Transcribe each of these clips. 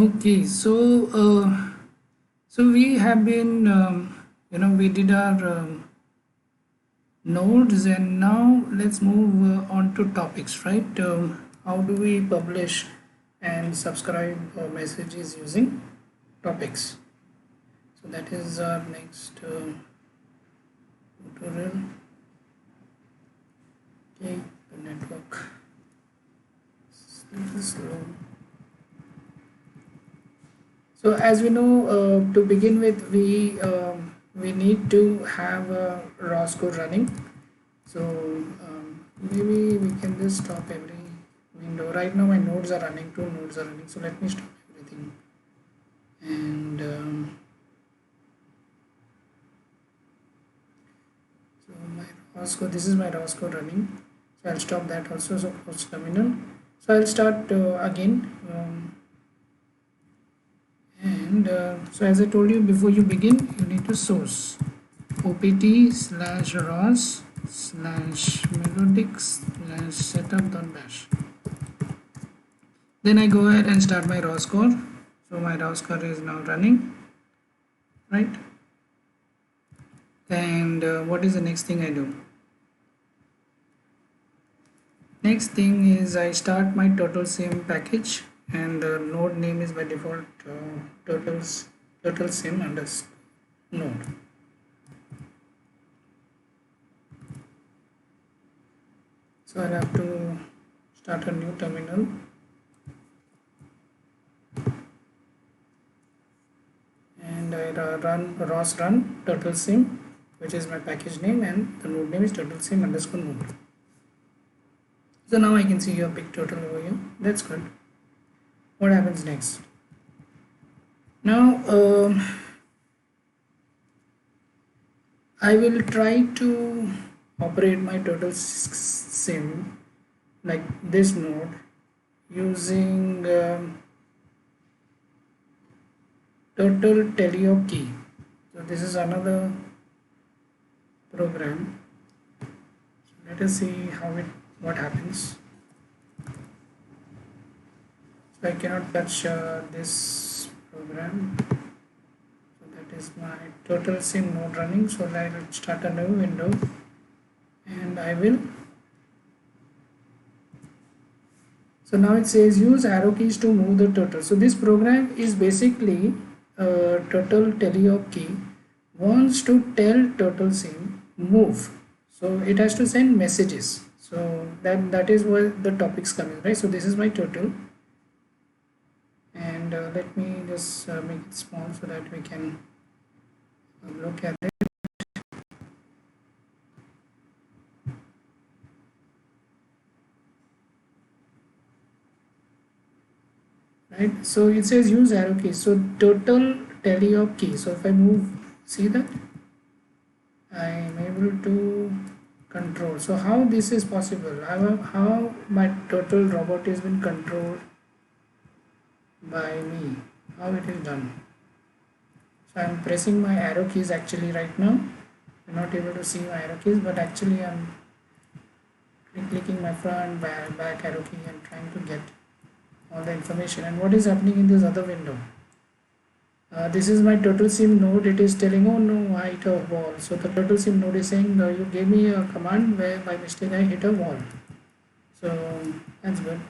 Okay, so we have been we did our nodes, and now let's move on to topics, right? How do we publish and subscribe messages using topics? So that is our next tutorial. Okay, the network is a little slow. So as we know, to begin with, we need to have a ROS code running. So maybe we can just stop every window. Right now my nodes are running, two nodes are running. So let me stop everything. And so my ROS code, this is my ROS code running. So I'll stop that also. So close terminal. So I'll start again. So as I told you, before you begin, you need to source opt/ros/melodic/setup.bash. Then I go ahead and start my ROS core. So my ROS core is now running, right? And what is the next thing I do? Next thing is I start my total sim package, and the node name is by default total sim underscore node. So I'll have to start a new terminal. And I run ROS run total sim, which is my package name, and the node name is total sim underscore node. So now I can see your big total over here. That's good. What happens next? Now I will try to operate my total sim like this node using total teleop key. So this is another program. So let us see what happens. So I cannot touch this program. So that is my total sim node running. So I will start a new window, and I will. So now it says use arrow keys to move the total. So this program is basically total teleop key wants to tell total sim move. So it has to send messages. So that is where the topics come in, right? So this is my total, and let me just make it small so that we can look at it. Right, so it says use arrow keys. So total teleop key. So if I move, see that I am able to control. So how this is possible? How my total robot has been controlled by me? How it is done? So I am pressing my arrow keys actually right now. You're not able to see my arrow keys, but actually I'm clicking my front, back arrow key and trying to get all the information. And what is happening in this other window? This is my total sim node. It is telling, oh no, I hit a wall. So the total sim node is saying, you gave me a command where by mistake I hit a wall. So that's good.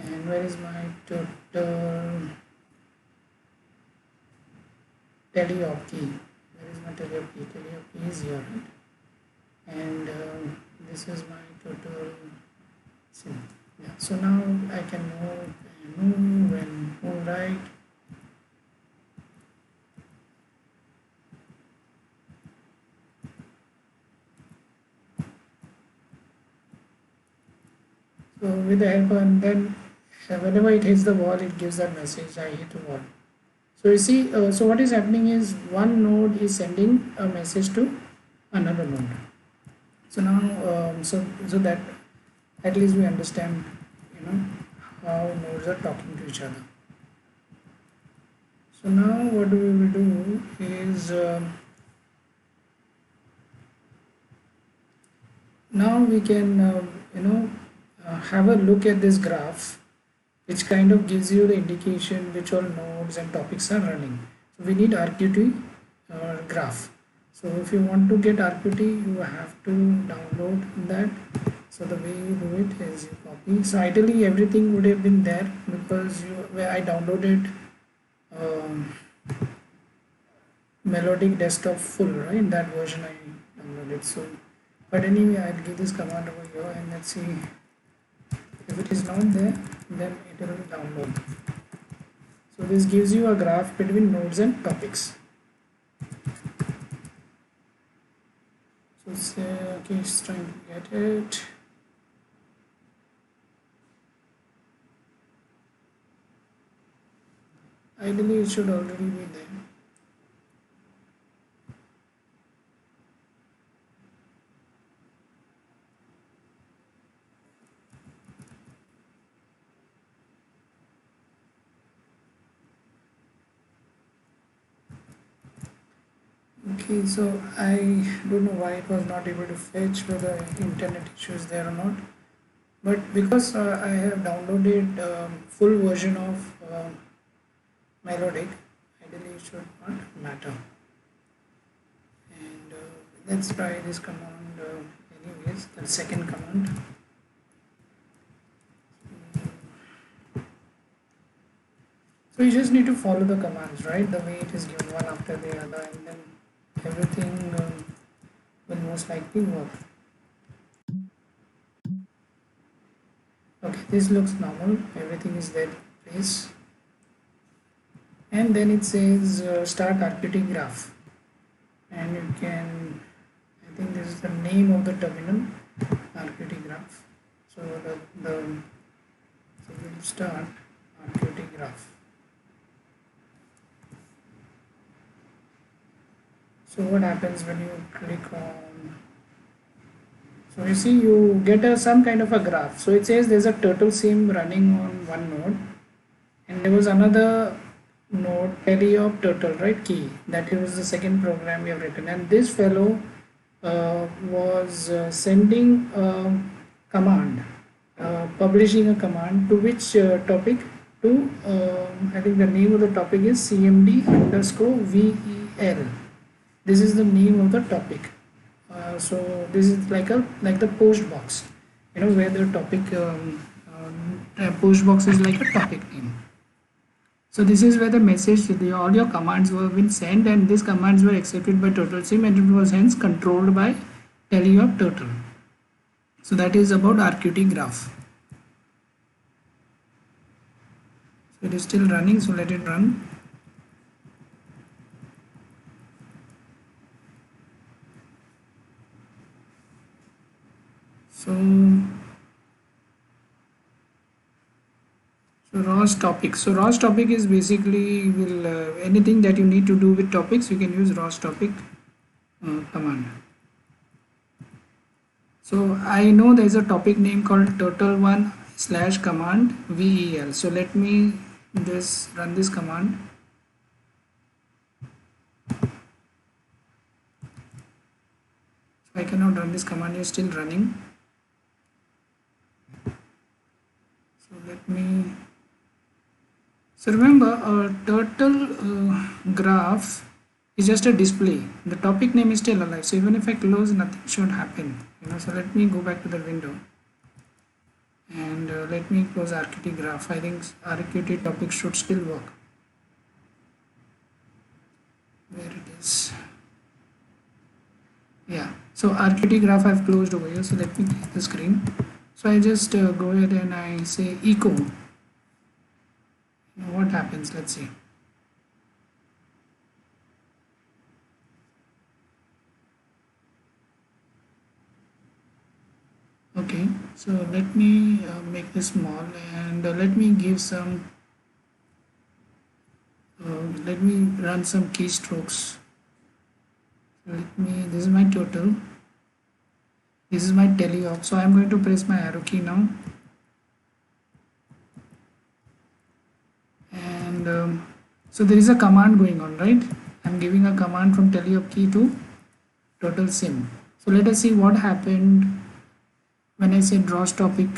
And where is my total teleop key? Where is my teleop key? Teleop key is here, right? And this is my total sim. Yeah. So now I can move and move right. So with the help, and then whenever it hits the wall, it gives that message, I hit a wall. So you see, so what is happening is one node is sending a message to another node. So now, so that at least we understand, how nodes are talking to each other. So now what we will do is, now we can, have a look at this graph, which kind of gives you the indication which all nodes and topics are running. So we need RQT graph. So if you want to get RQT, you have to download that. So the way you do it is you copy. So ideally everything would have been there because where I downloaded um, melodic desktop full, right? That version I downloaded. So but anyway, I'll give this command over here and let's see if it is not there, then it will download. So this gives you a graph between nodes and topics. So say okay, it's trying to get it. Ideally it should already be there. Okay, so I don't know why it was not able to fetch, whether internet issues there or not. But because I have downloaded full version of melodic, ideally it should not matter. And let's try this command anyways, the second command. So you just need to follow the commands, right? The way it is given one after the other, and then everything will most likely work. Okay, this looks normal, everything is there in place. And then it says start RPT graph. And you can, I think this is the name of the terminal, RPT graph. So so we'll start RPT graph. So what happens when you click on, so you see you get some kind of a graph. So it says there's a turtle sim running on one node and there was another node teleop turtle, right, key. That was the second program we have written, and this fellow was sending a command, publishing a command to which topic, to I think the name of the topic is cmd underscore vel. This is the name of the topic. So this is like the post box, where the topic post box is like a topic name. So this is where the message, all your commands were been sent, and these commands were accepted by TurtleSim, and it was hence controlled by teleop turtle. So that is about RQT graph. So it is still running, so let it run. So ROS topic. So ROS topic is basically anything that you need to do with topics, you can use ROS topic command. So I know there is a topic name called turtle1/command vel. So let me just run this command. So I cannot run this command, is still running. So let me. So remember, a turtle graph is just a display. The topic name is still alive. So even if I close, nothing should happen. So let me go back to the window and let me close RQT graph. I think RQT topic should still work. Where it is? Yeah. So RQT graph I've closed over here. So let me clear the screen. So I just go ahead and I say echo. What happens? Let's see. Okay, so let me make this small, and let me give some let me run some keystrokes. This is my total, this is my teleop. So I'm going to press my arrow key now, and so there is a command going on, right? I'm giving a command from teleop key to total sim. So let us see what happened when I said ROS topic.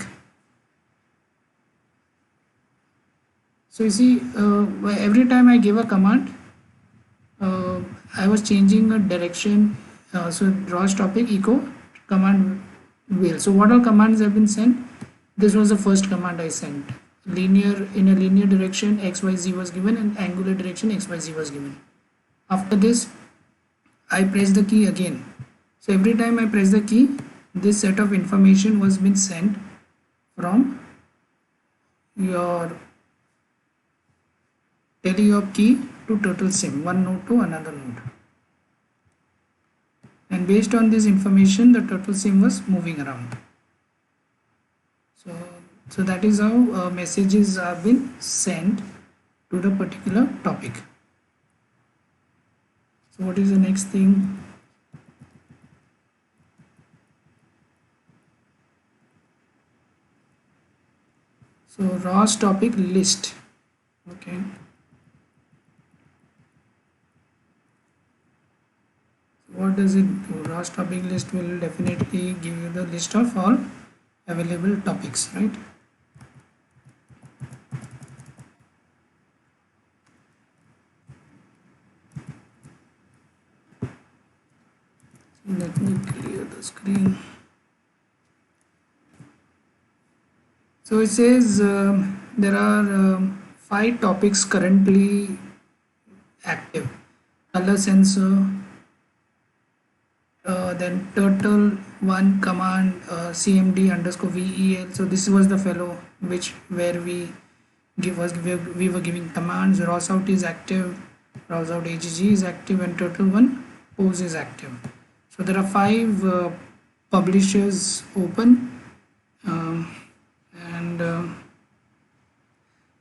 So you see, every time I give a command, uh, I was changing a direction. So ROS topic echo command wheel. So what all commands have been sent? This was the first command I sent. Linear, in a linear direction XYZ was given, and angular direction XYZ was given. After this, I press the key again. So every time I press the key, this set of information was been sent from your teleop key to total sim, one node to another node. And based on this information, the total sim was moving around. So that is how messages have been sent to the particular topic. So what is the next thing? So ROS topic list. Okay. What does it do? ROS topic list will definitely give you the list of all available topics, right? So let me clear the screen. So it says there are 5 topics currently active: color sensor, then turtle one command, cmd underscore vel. So this was the fellow where we were giving commands. ROS out is active, ROS out agg is active, and turtle one pose is active. So there are 5 publishers open, and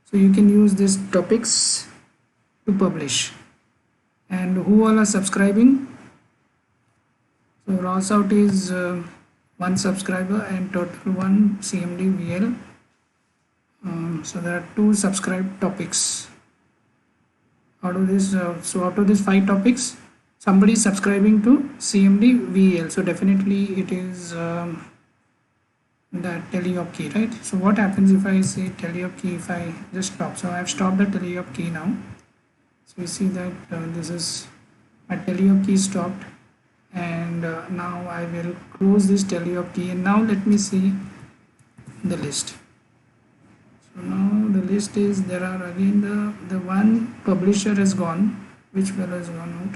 so you can use these topics to publish. And who all are subscribing? So ROS out is one subscriber, and total one cmd vl. So there are 2 subscribed topics out of this. So out of these 5 topics, somebody is subscribing to cmd vl. So definitely it is that teleop key, right? So what happens if I say teleop key, if I just stop? So I have stopped the teleop key now. So you see that this is my teleop key stopped, and now I will close this teleop key, and now let me see the list. So now the list is, there are again the one publisher is gone. Which fellow is gone out?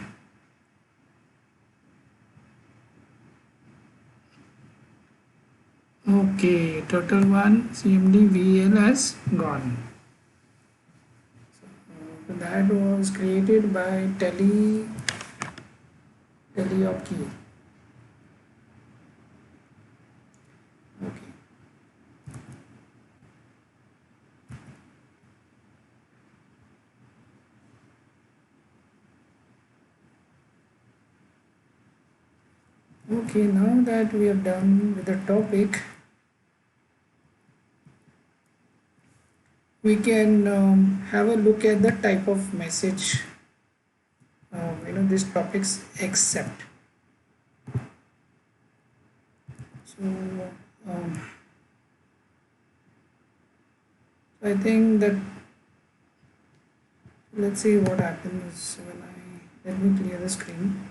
Okay, total one cmd vl has gone. So that was created by teleop key. Okay. Okay, now that we are done with the topic, we can have a look at the type of message these topics accept. So I think that, let's see what happens when let me clear the screen.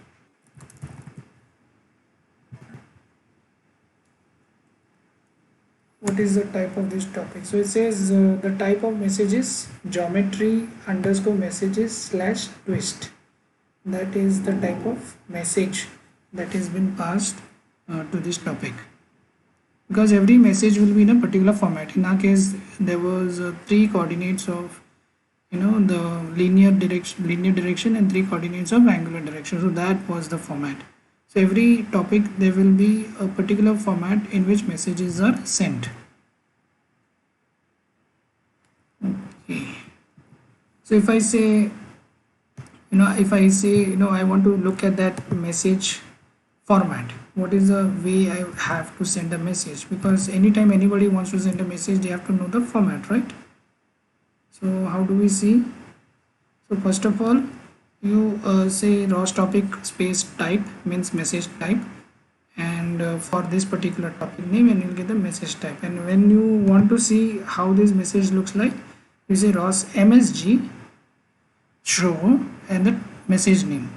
What is the type of this topic? So it says the type of message is geometry underscore messages slash twist. That is the type of message that has been passed to this topic, because every message will be in a particular format. In our case, there was 3 coordinates of the linear direction and 3 coordinates of angular direction. So that was the format. So every topic there will be a particular format in which messages are sent. Okay. So if I say I want to look at that message format, what is the way I have to send a message? Because anytime anybody wants to send a message, they have to know the format, right? So how do we see? So first of all, you say ROS topic space type means message type, and for this particular topic name, and you'll get the message type. And when you want to see how this message looks like, You say ROS MSG show and the message name.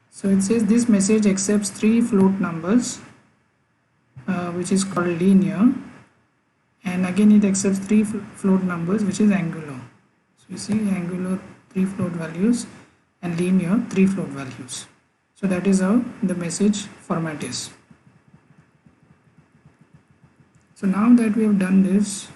So it says this message accepts 3 float numbers, which is called linear, and again it accepts 3 float numbers, which is angular. So you see angular 3 float values and linear 3 float values. So that is how the message format is. So now that we have done this,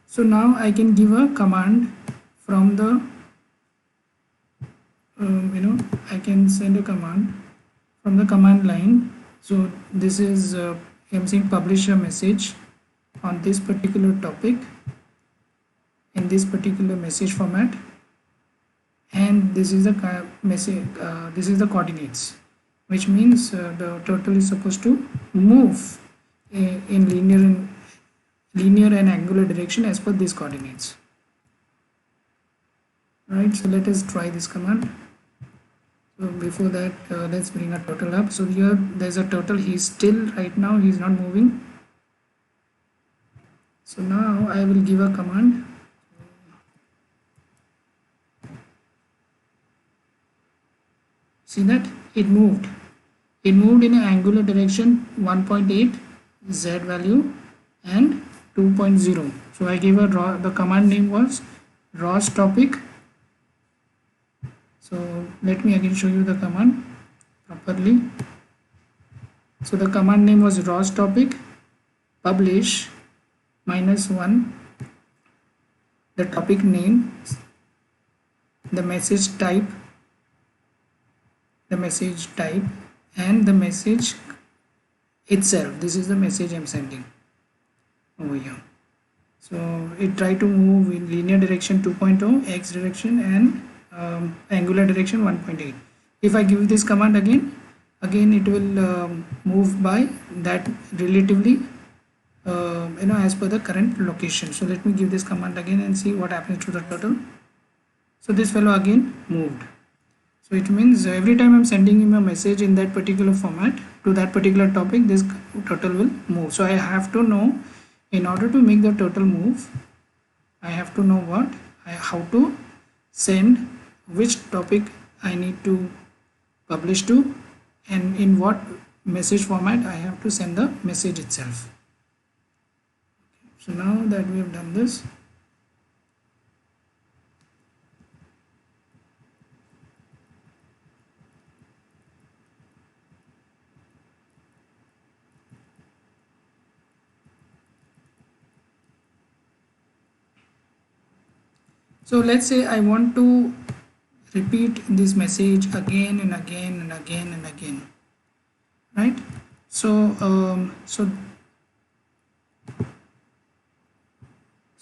so now I can give a command from the I can send a command from the command line. So this is I'm saying publish a message on this particular topic in this particular message format, and this is the message, this is the coordinates, which means the turtle is supposed to move in linear and angular direction as per these coordinates. Right, so let us try this command. So before that, let's bring a turtle up. So here there's a turtle. He's still right now, he's not moving. So now I will give a command. See that it moved in an angular direction 1.8 z value and 2.0. So I gave the command name was ROS Topic. So let me again show you the command properly. So the command name was ROS Topic publish -1, the topic name, the message type, and the message itself. This is the message I'm sending over here. So it tried to move in linear direction 2.0, x direction, and angular direction 1.8. If I give this command again it will move by that relatively as per the current location. So let me give this command again and see what happens to the turtle. So this fellow again moved. So it means every time I'm sending him a message in that particular format to that particular topic, this turtle will move. So I have to know, in order to make the turtle move, I have to know how to send, which topic I need to publish to, and in what message format I have to send the message itself. So now that we have done this, so let's say I want to repeat this message again and again and again and again, right? So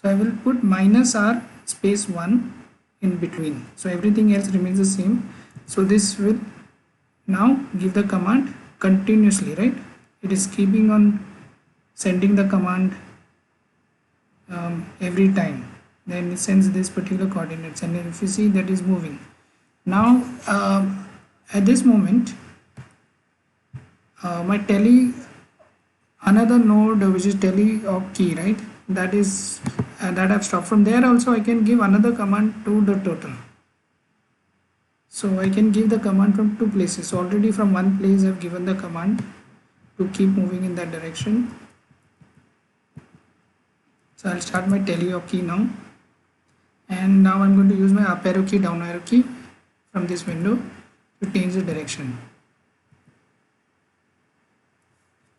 I will put -r space 1 in between, so everything else remains the same. So this will now give the command continuously, right? It is keeping on sending the command every time. Then it sends this particular coordinates, and if you see, that is moving. Now at this moment my another node, which is teleop key, right, that is that I've stopped. From there also I can give another command to the turtle. So I can give the command from 2 places. So already from one place I've given the command to keep moving in that direction. So I'll start my teleop key now, and now I'm going to use my up arrow key, down arrow key from this window to change the direction.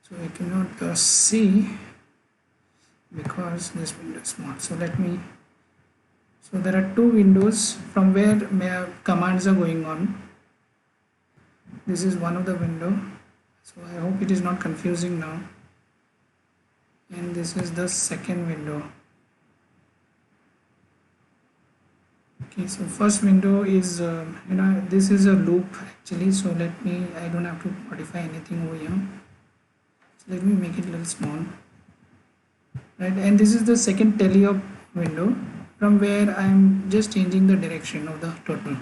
So I cannot see because this window is small. So so there are 2 windows from where my commands are going on. This is one of the window, so I hope it is not confusing now. And this is the second window. Okay, so first window is this is a loop actually, so I don't have to modify anything over here. So let me make it a little small, right? And this is the second teleop window from where I am just changing the direction of the turtle.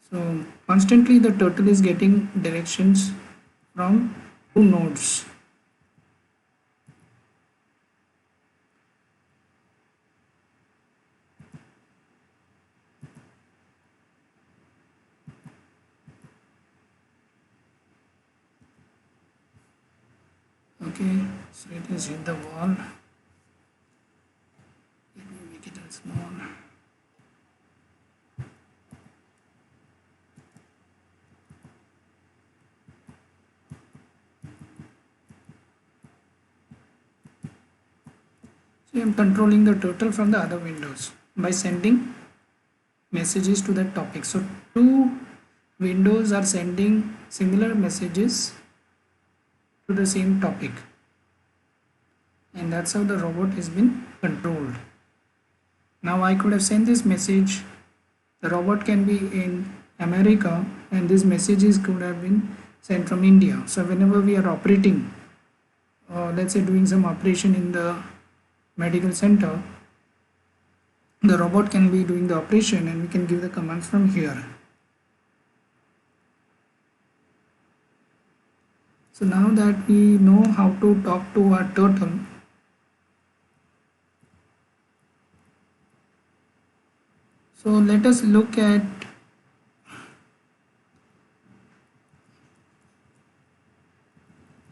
So constantly the turtle is getting directions from two nodes. Okay, so it has hit the wall. Let me make it a small. So I am controlling the turtle from the other windows by sending messages to that topic. So two windows are sending similar messages to the same topic, and that's how the robot has been controlled. Now I could have sent this message. The robot can be in America, and these messages could have been sent from India. So whenever we are operating, let's say doing some operation in the medical center, the robot can be doing the operation and we can give the commands from here. So now that we know how to talk to our turtle, so let us look at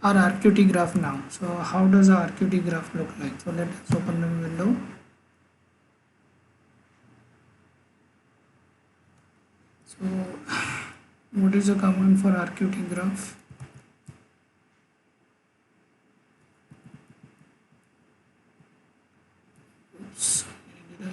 our RQT graph now. So how does our RQT graph look like? So let us open the window. So what is the command for RQT graph? Oops, did I?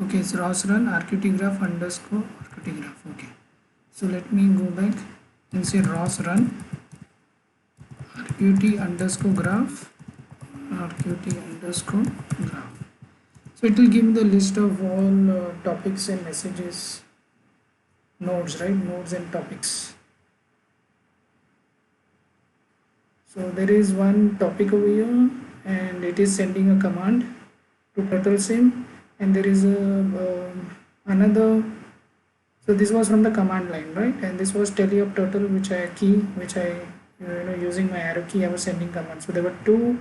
Okay, it's ROS run RQT graph underscore RQT graph. Okay, so let me go back and say ROS run RQT underscore graph RQT underscore graph. So it will give me the list of all topics and messages, nodes, right? Nodes and topics. So there is one topic over here, and it is sending a command to turtle sim, and there is a another. So this was from the command line, right? And this was tally of turtle, which I using my arrow key I was sending commands. So there were two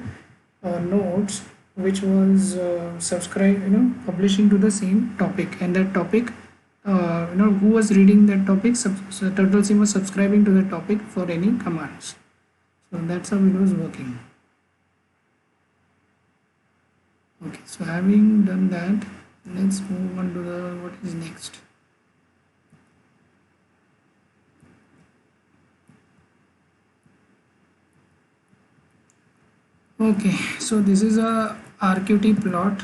nodes which was publishing to the same topic, and that topic who was reading that topic, so turtle sim was subscribing to the topic for any commands. So that's how it was working. Okay, so having done that, let's move on to the what is next. Okay, so this is a RQT plot.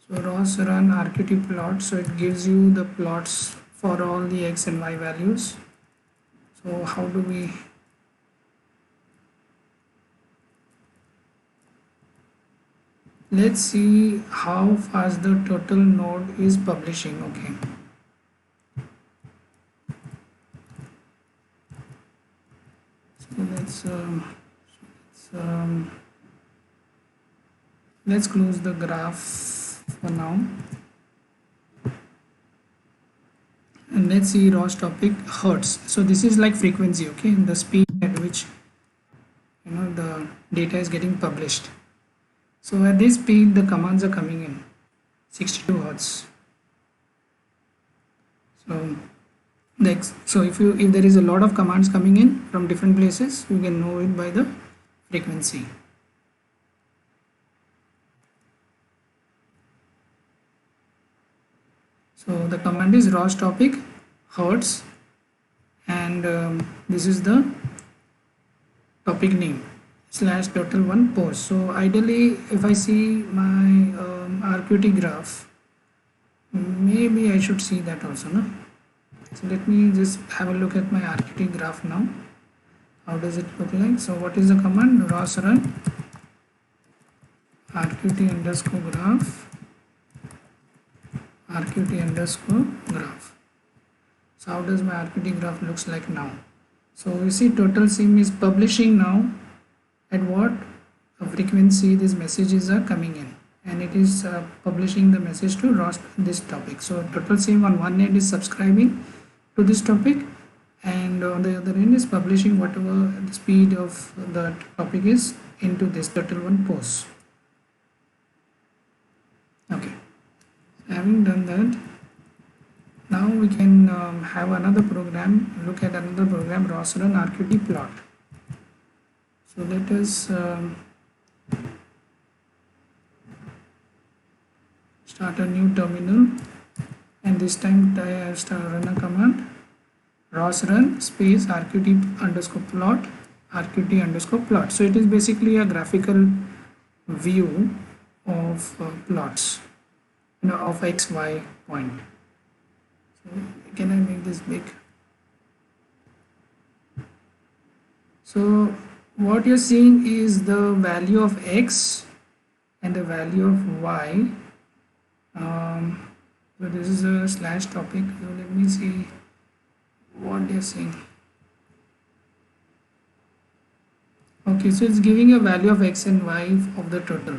So ROS run RQT plot. So it gives you the plots for all the x and y values. So how do we? Let's see how fast the total node is publishing. Okay. So let's close the graph for now, and let's see ROS topic hertz. So this is like frequency, okay, the speed at which the data is getting published. So at this speed the commands are coming in 62 hertz. So if there is a lot of commands coming in from different places, you can know it by the frequency. So the command is ROS topic hertz, and this is the topic name / total one post. So ideally, if I see my RQT graph, maybe I should see that also, no? So let me just have a look at my RQT graph now. How does it look like? So what is the command? ROS run RQT underscore graph RQT underscore graph. So how does my RPT graph looks like now? So you see total sim is publishing now at what frequency these messages are coming in, and it is publishing the message to ROS this topic. So total sim on one end is subscribing to this topic, and on the other end is publishing whatever the speed of that topic is into this total one post. Okay, having done that, now we can have another program, look at another program, ROS run RQT plot. So let us start a new terminal, and this time I have to run a command ROS run space RQT underscore plot RQT underscore plot. So it is basically a graphical view of plots, of XY point. So can I make this big? So what you're seeing is the value of X and the value of Y. So this is a slash topic. So let me see what they're saying. Okay, so it's giving a value of X and Y of the total.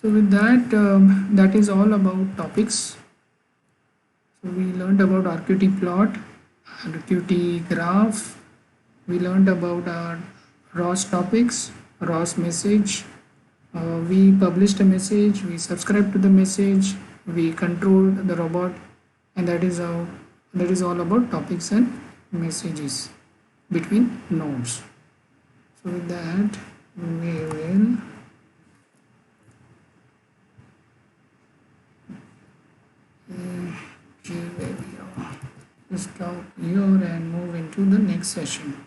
So with that, that is all about topics. So we learned about RQT plot, RQT graph. We learned about our ROS topics, ROS message. We published a message, we subscribed to the message, we controlled the robot, and that is all about topics and messages between nodes. So with that, we will stop here and move into the next session.